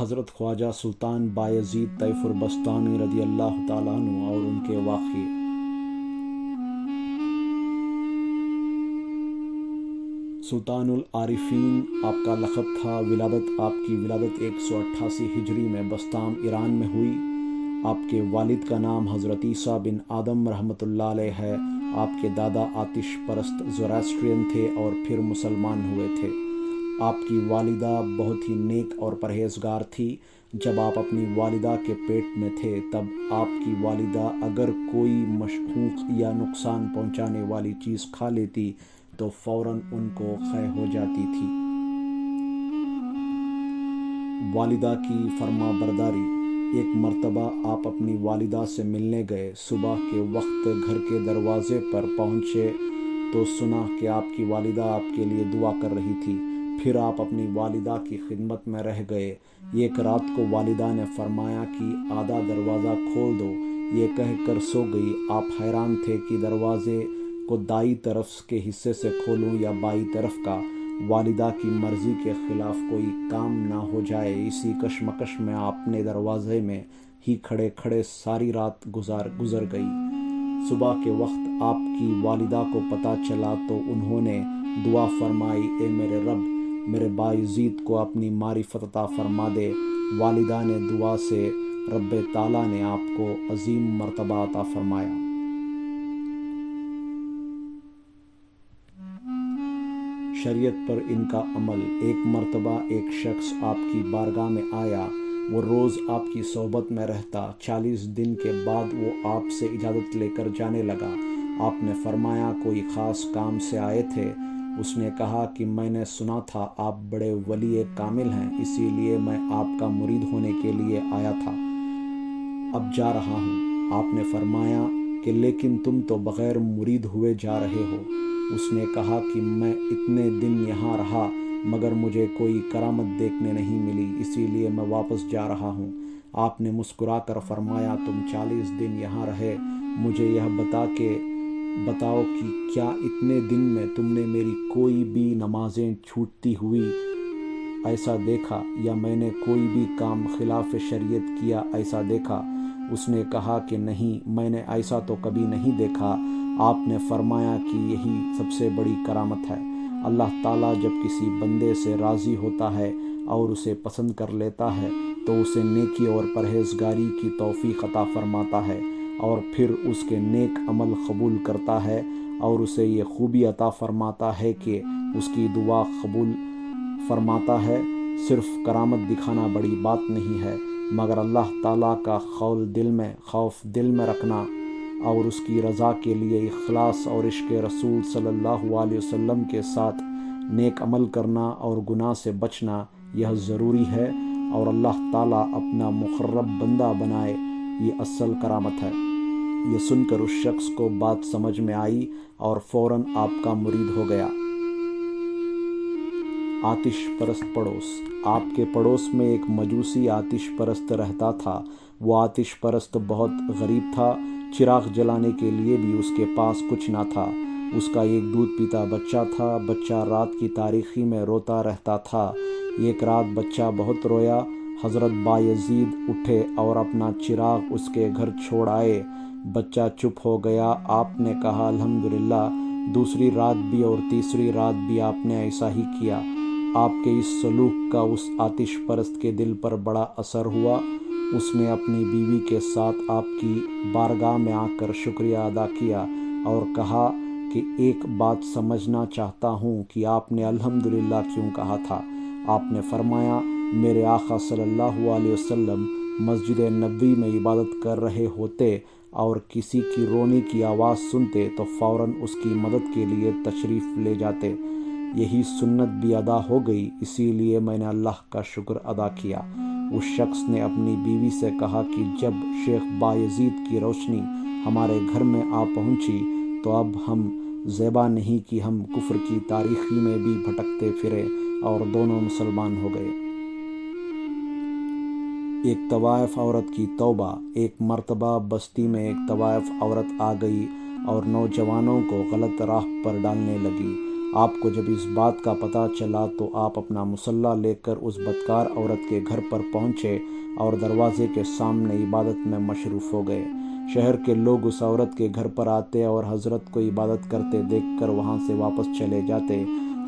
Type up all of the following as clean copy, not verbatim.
حضرت خواجہ سلطان بایزید طیفور بستانی رضی اللہ تعالیٰ عنہ اور ان کے واقعے۔ سلطان العارفین آپ کا لقب تھا۔ آپ کی ولادت 188 ہجری میں بسطام ایران میں ہوئی۔ آپ کے والد کا نام حضرت عیسیٰ بن آدم رحمۃ اللہ علیہ ہے۔ آپ کے دادا آتش پرست زوراسٹرین تھے اور پھر مسلمان ہوئے تھے۔ آپ کی والدہ بہت ہی نیک اور پرہیزگار تھی۔ جب آپ اپنی والدہ کے پیٹ میں تھے تب آپ کی والدہ اگر کوئی مشکوک یا نقصان پہنچانے والی چیز کھا لیتی تو فوراً ان کو قے ہو جاتی تھی۔ والدہ کی فرما برداری۔ ایک مرتبہ آپ اپنی والدہ سے ملنے گئے۔ صبح کے وقت گھر کے دروازے پر پہنچے تو سنا کہ آپ کی والدہ آپ کے لیے دعا کر رہی تھی۔ پھر آپ اپنی والدہ کی خدمت میں رہ گئے۔ ایک رات کو والدہ نے فرمایا کہ آدھا دروازہ کھول دو۔ یہ کہہ کر سو گئی۔ آپ حیران تھے کہ دروازے کو دائیں طرف کے حصے سے کھولوں یا بائیں طرف کا، والدہ کی مرضی کے خلاف کوئی کام نہ ہو جائے۔ اسی کشمکش میں آپ نے دروازے میں ہی کھڑے کھڑے ساری رات گزر گئی۔ صبح کے وقت آپ کی والدہ کو پتہ چلا تو انہوں نے دعا فرمائی، اے میرے رب، میرے بایزید کو اپنی معرفت عطا فرما دے۔ والدہ نے دعا سے رب تعالیٰ نے آپ کو عظیم مرتبہ عطا فرمایا۔ شریعت پر ان کا عمل۔ ایک مرتبہ ایک شخص آپ کی بارگاہ میں آیا۔ وہ روز آپ کی صحبت میں رہتا۔ 40 دن کے بعد وہ آپ سے اجازت لے کر جانے لگا۔ آپ نے فرمایا، کوئی خاص کام سے آئے تھے؟ اس نے کہا کہ میں نے سنا تھا آپ بڑے ولی کامل ہیں، اسی لیے میں آپ کا مرید ہونے کے لیے آیا تھا، اب جا رہا ہوں۔ آپ نے فرمایا کہ لیکن تم تو بغیر مرید ہوئے جا رہے ہو۔ اس نے کہا کہ میں اتنے دن یہاں رہا مگر مجھے کوئی کرامت دیکھنے نہیں ملی، اسی لیے میں واپس جا رہا ہوں۔ آپ نے مسکرا کر فرمایا، تم 40 دن یہاں رہے، مجھے یہ بتاؤ کہ کیا اتنے دن میں تم نے میری کوئی بھی نمازیں چھوٹتی ہوئی ایسا دیکھا یا میں نے کوئی بھی کام خلاف شریعت کیا ایسا دیکھا؟ اس نے کہا کہ نہیں، میں نے ایسا تو کبھی نہیں دیکھا۔ آپ نے فرمایا کہ یہی سب سے بڑی کرامت ہے۔ اللہ تعالیٰ جب کسی بندے سے راضی ہوتا ہے اور اسے پسند کر لیتا ہے تو اسے نیکی اور پرہیزگاری کی توفیق عطا فرماتا ہے اور پھر اس کے نیک عمل قبول کرتا ہے اور اسے یہ خوبی عطا فرماتا ہے کہ اس کی دعا قبول فرماتا ہے۔ صرف کرامت دکھانا بڑی بات نہیں ہے مگر اللہ تعالیٰ کا خوف دل میں رکھنا اور اس کی رضا کے لیے اخلاص اور عشق رسول صلی اللہ علیہ وسلم کے ساتھ نیک عمل کرنا اور گناہ سے بچنا، یہ ضروری ہے اور اللہ تعالیٰ اپنا مقرب بندہ بنائے، یہ اصل کرامت ہے۔ یہ سن کر اس شخص کو بات سمجھ میں آئی اور فوراً آپ کا مرید ہو گیا۔ آتش پرست پڑوس۔ آپ کے پڑوس میں ایک مجوسی آتش پرست رہتا تھا۔ وہ آتش پرست بہت غریب تھا۔ چراغ جلانے کے لیے بھی اس کے پاس کچھ نہ تھا۔ اس کا ایک دودھ پیتا بچہ تھا۔ بچہ رات کی تاریکی میں روتا رہتا تھا۔ ایک رات بچہ بہت رویا۔ حضرت بایزید اٹھے اور اپنا چراغ اس کے گھر چھوڑ آئے۔ بچہ چپ ہو گیا۔ آپ نے کہا، الحمدللہ، دوسری رات بھی اور تیسری رات بھی آپ نے ایسا ہی کیا۔ آپ کے اس سلوک کا اس آتش پرست کے دل پر بڑا اثر ہوا۔ اس نے اپنی بیوی کے ساتھ آپ کی بارگاہ میں آ کر شکریہ ادا کیا اور کہا کہ ایک بات سمجھنا چاہتا ہوں کہ آپ نے الحمدللہ کیوں کہا تھا؟ آپ نے فرمایا، میرے آقا صلی اللہ علیہ وسلم مسجد نبوی میں عبادت کر رہے ہوتے اور کسی کی رونے کی آواز سنتے تو فوراً اس کی مدد کے لیے تشریف لے جاتے۔ یہی سنت بھی ادا ہو گئی، اسی لیے میں نے اللہ کا شکر ادا کیا۔ اس شخص نے اپنی بیوی سے کہا کہ جب شیخ بایزید کی روشنی ہمارے گھر میں آ پہنچی تو اب ہم زیبا نہیں کہ ہم کفر کی تاریکی میں بھی بھٹکتے پھرے اور دونوں مسلمان ہو گئے۔ ایک طوائف عورت کی توبہ۔ ایک مرتبہ بستی میں ایک طوائف عورت آ گئی اور نوجوانوں کو غلط راہ پر ڈالنے لگی۔ آپ کو جب اس بات کا پتہ چلا تو آپ اپنا مصلی لے کر اس بدکار عورت کے گھر پر پہنچے اور دروازے کے سامنے عبادت میں مصروف ہو گئے۔ شہر کے لوگ اس عورت کے گھر پر آتے اور حضرت کو عبادت کرتے دیکھ کر وہاں سے واپس چلے جاتے۔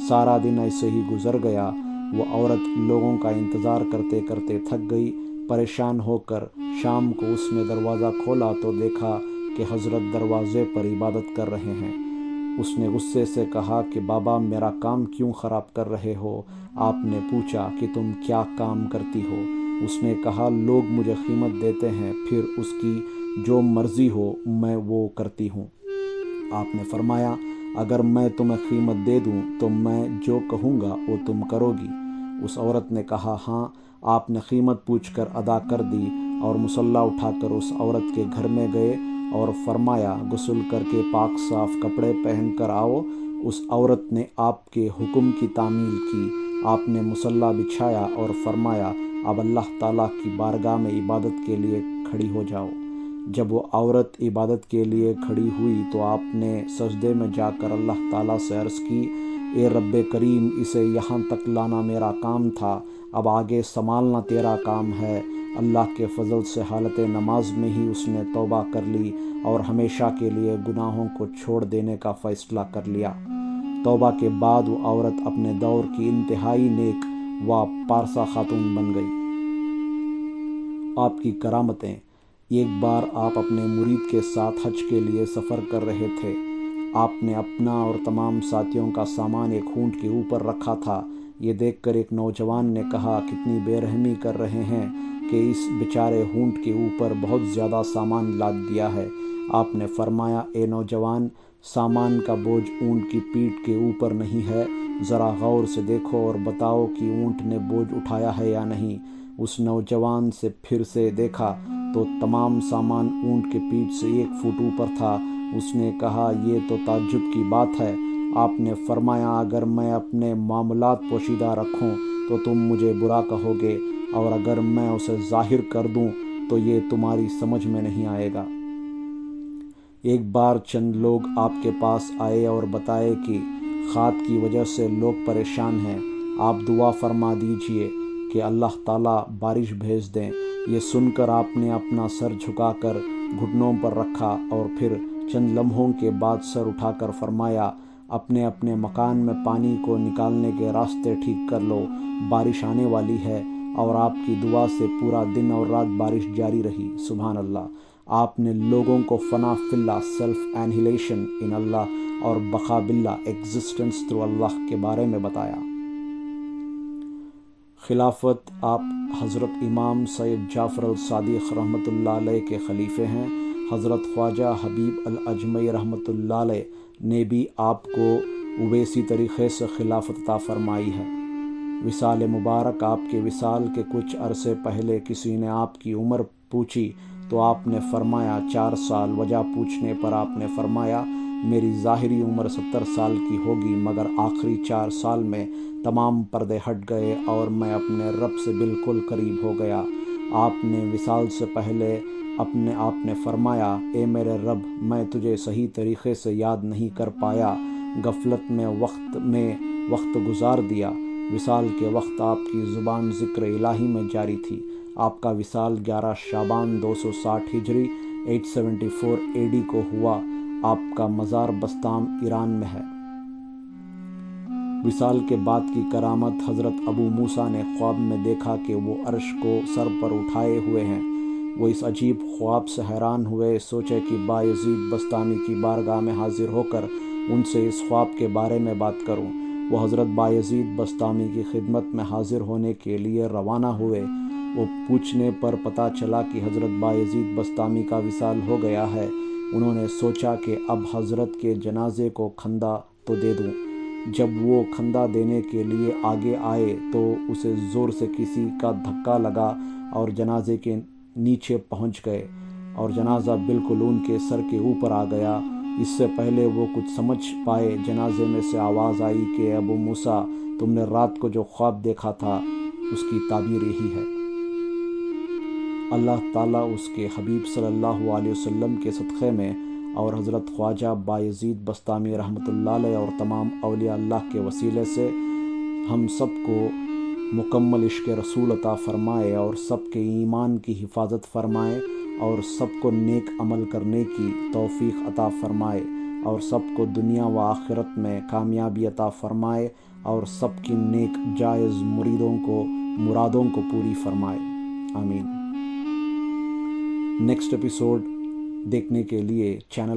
سارا دن ایسے ہی گزر گیا۔ وہ عورت لوگوں کا انتظار کرتے کرتے تھک گئی۔ پریشان ہو کر شام کو اس نے دروازہ کھولا تو دیکھا کہ حضرت دروازے پر عبادت کر رہے ہیں۔ اس نے غصے سے کہا کہ بابا میرا کام کیوں خراب کر رہے ہو؟ آپ نے پوچھا کہ تم کیا کام کرتی ہو؟ اس نے کہا لوگ مجھے قیمت دیتے ہیں، پھر اس کی جو مرضی ہو میں وہ کرتی ہوں۔ آپ نے فرمایا اگر میں تمہیں قیمت دے دوں تو میں جو کہوں گا وہ تم کرو گی؟ اس عورت نے کہا ہاں۔ آپ نے قیمت پوچھ کر ادا کر دی اور مصلی اٹھا کر اس عورت کے گھر میں گئے اور فرمایا غسل کر کے پاک صاف کپڑے پہن کر آؤ۔ اس عورت نے آپ کے حکم کی تعمیل کی۔ آپ نے مصلی بچھایا اور فرمایا اب اللہ تعالیٰ کی بارگاہ میں عبادت کے لیے کھڑی ہو جاؤ۔ جب وہ عورت عبادت کے لیے کھڑی ہوئی تو آپ نے سجدے میں جا کر اللہ تعالیٰ سے عرض کی اے رب کریم، اسے یہاں تک لانا میرا کام تھا، اب آگے سنبھالنا تیرا کام ہے۔ اللہ کے فضل سے حالت نماز میں ہی اس نے توبہ کر لی اور ہمیشہ کے لیے گناہوں کو چھوڑ دینے کا فیصلہ کر لیا۔ توبہ کے بعد وہ عورت اپنے دور کی انتہائی نیک و پارسا خاتون بن گئی۔ آپ کی کرامتیں۔ ایک بار آپ اپنے مرید کے ساتھ حج کے لیے سفر کر رہے تھے۔ آپ نے اپنا اور تمام ساتھیوں کا سامان ایک اونٹ کے اوپر رکھا تھا۔ یہ دیکھ کر ایک نوجوان نے کہا کتنی بے رحمی کر رہے ہیں کہ اس بیچارے اونٹ کے اوپر بہت زیادہ سامان لاد دیا ہے۔ آپ نے فرمایا اے نوجوان، سامان کا بوجھ اونٹ کی پیٹھ کے اوپر نہیں ہے، ذرا غور سے دیکھو اور بتاؤ کہ اونٹ نے بوجھ اٹھایا ہے یا نہیں۔ اس نوجوان سے پھر سے دیکھا تو تمام سامان اونٹ کے پیٹھ سے 1 فٹ اوپر تھا۔ اس نے کہا یہ تو تعجب کی بات ہے۔ آپ نے فرمایا اگر میں اپنے معاملات پوشیدہ رکھوں تو تم مجھے برا کہو گے، اور اگر میں اسے ظاہر کر دوں تو یہ تمہاری سمجھ میں نہیں آئے گا۔ ایک بار چند لوگ آپ کے پاس آئے اور بتائے کہ کھاد کی وجہ سے لوگ پریشان ہیں، آپ دعا فرما دیجئے کہ اللہ تعالیٰ بارش بھیج دیں۔ یہ سن کر آپ نے اپنا سر جھکا کر گھٹنوں پر رکھا اور پھر چند لمحوں کے بعد سر اٹھا کر فرمایا اپنے اپنے مکان میں پانی کو نکالنے کے راستے ٹھیک کر لو، بارش آنے والی ہے۔ اور آپ کی دعا سے پورا دن اور رات بارش جاری رہی۔ سبحان اللہ۔ آپ نے لوگوں کو فنا فی اللہ، سیلف انہیلیشن ان اللہ، اور بقا باللہ، ایگزسٹنس تھرو اللہ کے بارے میں بتایا۔ خلافت۔ آپ حضرت امام سید جعفر الصادق رحمۃ اللہ علیہ کے خلیفے ہیں۔ حضرت خواجہ حبیب الاجمعی رحمۃ اللہ علیہ نے بھی آپ کو اویسی طریقے سے خلافت عطا فرمائی ہے۔ وصال مبارک۔ آپ کے وصال کے کچھ عرصے پہلے کسی نے آپ کی عمر پوچھی تو آپ نے فرمایا 4 سال۔ وجہ پوچھنے پر آپ نے فرمایا میری ظاہری عمر 70 سال کی ہوگی، مگر آخری 4 سال میں تمام پردے ہٹ گئے اور میں اپنے رب سے بالکل قریب ہو گیا۔ آپ نے وصال سے پہلے آپ نے فرمایا اے میرے رب، میں تجھے صحیح طریقے سے یاد نہیں کر پایا، غفلت میں وقت گزار دیا۔ وصال کے وقت آپ کی زبان ذکر الہی میں جاری تھی۔ آپ کا وصال 11 شعبان 260 ہجری 874 AD کو ہوا۔ آپ کا مزار بستام ایران میں ہے۔ وصال کے بعد کی کرامت۔ حضرت ابو موسیٰ نے خواب میں دیکھا کہ وہ عرش کو سر پر اٹھائے ہوئے ہیں۔ وہ اس عجیب خواب سے حیران ہوئے، سوچے کہ بایزید بستامی کی بارگاہ میں حاضر ہو کر ان سے اس خواب کے بارے میں بات کروں۔ وہ حضرت بایزید بستامی کی خدمت میں حاضر ہونے کے لیے روانہ ہوئے۔ وہ پوچھنے پر پتہ چلا کہ حضرت بایزید بستامی کا وصال ہو گیا ہے۔ انہوں نے سوچا کہ اب حضرت کے جنازے کو کھندا تو دے دوں۔ جب وہ کھندا دینے کے لیے آگے آئے تو اسے زور سے کسی کا دھکا لگا اور جنازے کے نیچے پہنچ گئے اور جنازہ بالکل ان کے سر کے اوپر آ گیا۔ اس سے پہلے وہ کچھ سمجھ پائے، جنازے میں سے آواز آئی کہ ابو موسیٰ، تم نے رات کو جو خواب دیکھا تھا اس کی تعبیر یہی ہے۔ اللہ تعالیٰ اس کے حبیب صلی اللہ علیہ وسلم کے صدقے میں اور حضرت خواجہ بایزید بستامی رحمۃ اللہ علیہ اور تمام اولیاء اللہ کے وسیلے سے ہم سب کو مکمل عشق رسول عطا فرمائے اور سب کے ایمان کی حفاظت فرمائے اور سب کو نیک عمل کرنے کی توفیق عطا فرمائے اور سب کو دنیا و آخرت میں کامیابی عطا فرمائے اور سب کی نیک جائز مرادوں کو پوری فرمائے، آمین۔ نیکسٹ ایپیسوڈ دیکھنے کے لیے چینل